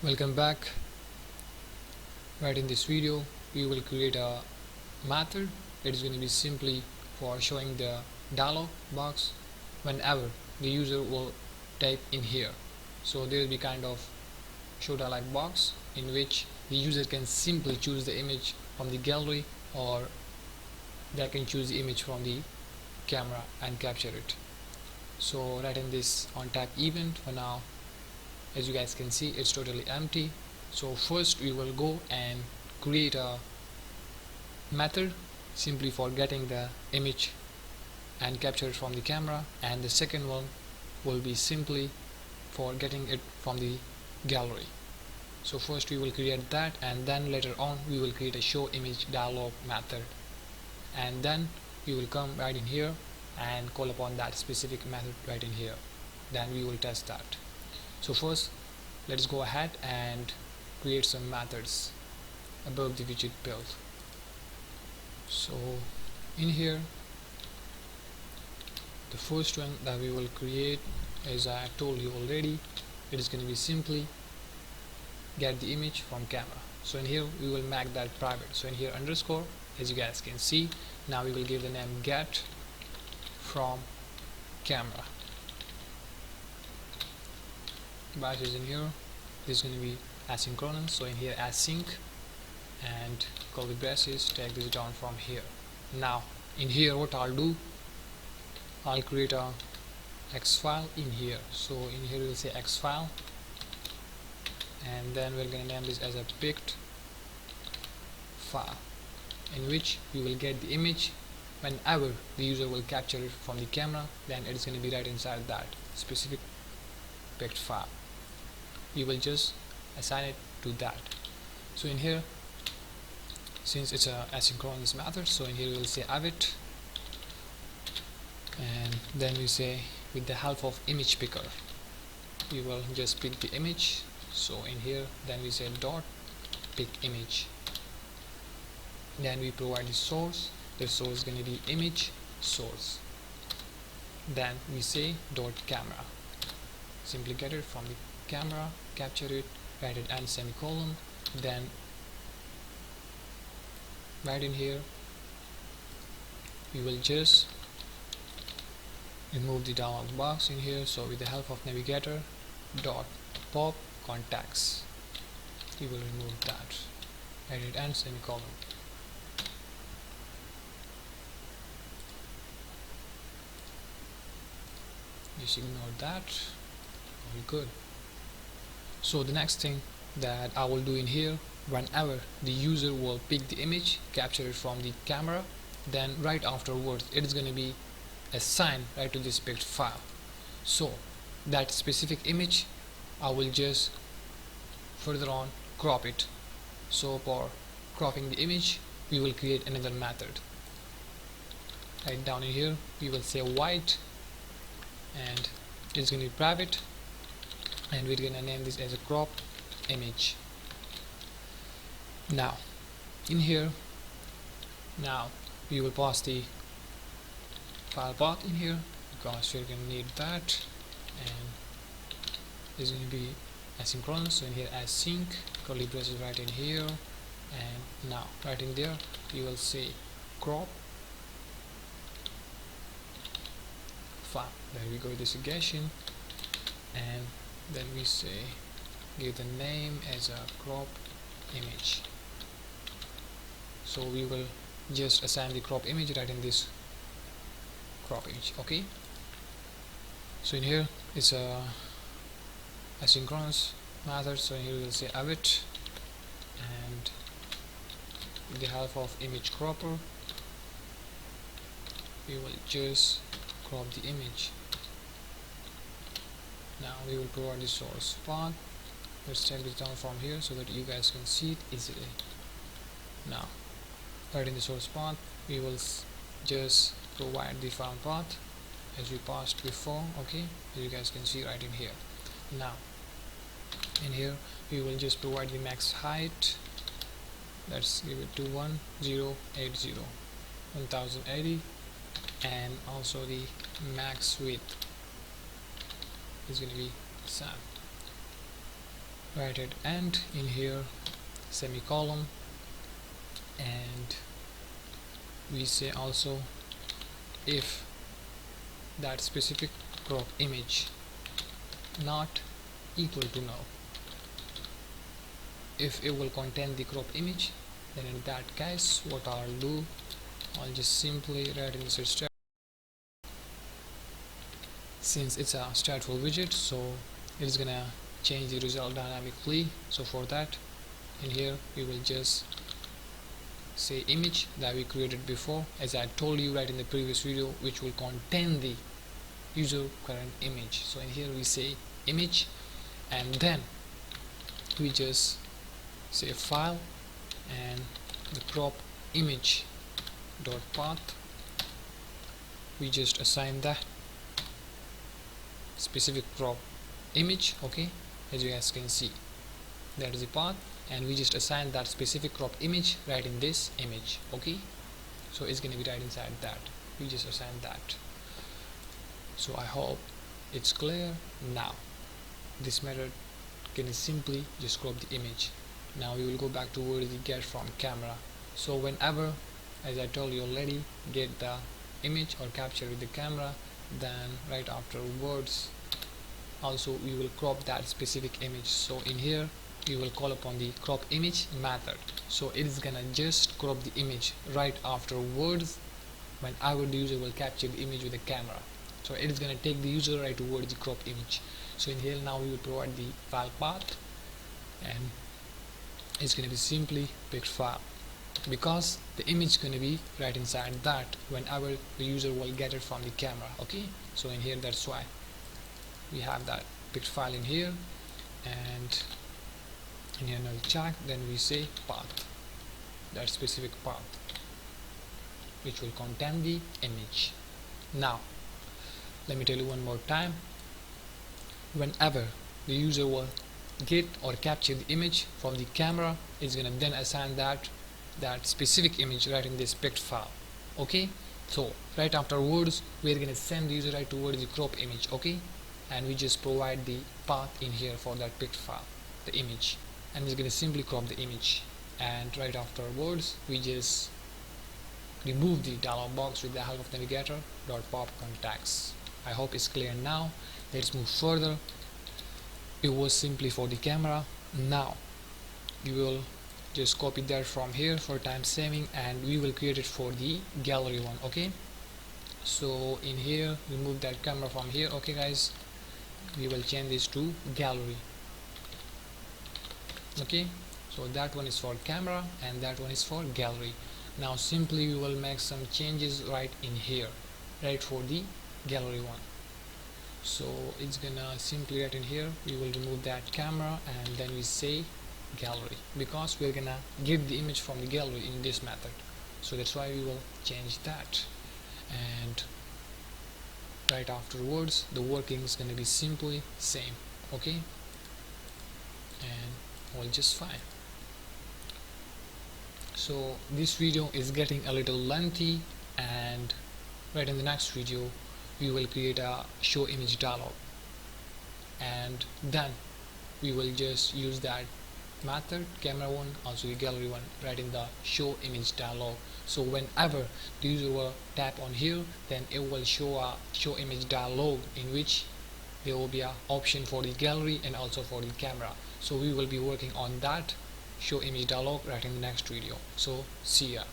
Welcome back. Right, in this video we will create a method. It is going to be simply for showing the dialog box whenever the user will type in here. So there will be kind of show dialog box in which the user can simply choose the image from the gallery, or they can choose the image from the camera and capture it. So right in this on tag event, for now, as you guys can see, it's totally empty. So first we will go and create a method simply for getting the image and capture it from the camera, and the second one will be simply for getting it from the gallery. So first we will create that, and then later on we will create a show image dialog method, and then we will come right in here and call upon that specific method right in here. Then we will test that. So first let's go ahead and create some methods above the widget build. So in here, the first one that we will create, as I told you already, it is going to be simply get the image from camera. So in here we will make that private. So in here underscore, as you guys can see, now we will give the name get from camera. Bash is in here. This is going to be asynchronous, so in here async, and call the braces, take this down from here. Now in here what I'll do, I'll create a X file in here. So in here we'll say X file, and then we're going to name this as a pict file, in which we will get the image whenever the user will capture it from the camera. Then it is going to be right inside that specific pict file. We will just assign it to that. So in here, since it's a asynchronous method, so in here we will say await, and then we say with the help of image picker, we will just pick the image. So in here then we say dot pick image, then we provide the source. The source is going to be image source, then we say dot camera, simply get it from the camera, capture it, write it and semicolon, then right in here we will just remove the dialog box in here. So with the help of navigator dot pop contacts, we will remove that, write it and semicolon. Just ignore that, all good. So the next thing that I will do in here, whenever the user will pick the image, capture it from the camera, then right afterwards it is going to be assigned right to this pict file. So that specific image I will just further on crop it. So for cropping the image we will create another method. Right down in here we will say white, and it's going to be private, and we're going to name this as a crop image. Now in here, now we will pass the file path in here because we're going to need that, and it's going to be asynchronous. So in here async, curly braces right in here, and now right in there you will say crop file. There we go, this suggestion, and then we say give the name as a crop image. So we will just assign the crop image right in this crop image. Okay, so in here it's a asynchronous method. So in here we will say await, and with the help of image cropper we will just crop the image. Now we will provide the source path. Let's take this down from here so that you guys can see it easily. Now right in the source path we will just provide the file path as we passed before. Okay, as you guys can see right in here. Now in here we will just provide the max height. Let's give it to 1080, and also the max width is going to be 7. write it and in here semicolon, and we say also if that specific crop image not equal to null. If it will contain the crop image, then in that case what I'll do, I'll just simply write in the start, since it's a stateful widget, so it's gonna change the result dynamically. So for that, in here we will just say image that we created before, as I told you right in the previous video, which will contain the user current image. So in here we say image, and then we just say file and the crop image dot path, we just assign that specific crop image. Okay, as you guys can see, that is the path, and we just assign that specific crop image right in this image. Okay, so it's going to be right inside that, we just assign that. So I hope it's clear. Now this method can simply just crop the image. Now we will go back to where the get from camera. So whenever, as I told you already, get the image or capture with the camera, then right afterwards also we will crop that specific image. So in here we will call upon the crop image method, so it is gonna just crop the image right afterwards whenever the user will capture the image with the camera. So it is gonna take the user right towards the crop image. So in here now we will provide the file path, and it's gonna be simply pict file, because the image is going to be right inside that whenever the user will get it from the camera. Okay, so in here that's why we have that pict file in here, and in here another check, then we say path, that specific path which will contain the image. Now let me tell you one more time, whenever the user will get or capture the image from the camera, it's gonna then assign that specific image right in this pict file. Okay, so right afterwards we're gonna send the user right towards the crop image. Okay, and we just provide the path in here for that pict file, the image, and it's gonna simply crop the image. And right afterwards we just remove the dialog box with the help of navigator .pop contacts. I hope it's clear now. Let's move further. It was simply for the camera. Now we will just copy that from here for time saving, and we will create it for the gallery one. Okay, so in here remove that camera from here. Okay guys, we will change this to gallery. Okay, so that one is for camera and that one is for gallery. Now simply we will make some changes right in here, right for the gallery one. So it's gonna simply right in here we will remove that camera, and then we say gallery, because we're gonna get the image from the gallery in this method. So that's why we will change that, and right afterwards the working is gonna be simply same. Okay, and all just fine. So this video is getting a little lengthy, and right in the next video we will create a show image dialog, and then we will just use that method camera one, also the gallery one, right in the show image dialog. So whenever the user will tap on here, then it will show a show image dialog in which there will be an option for the gallery and also for the camera. So we will be working on that show image dialog right in the next video. So see ya.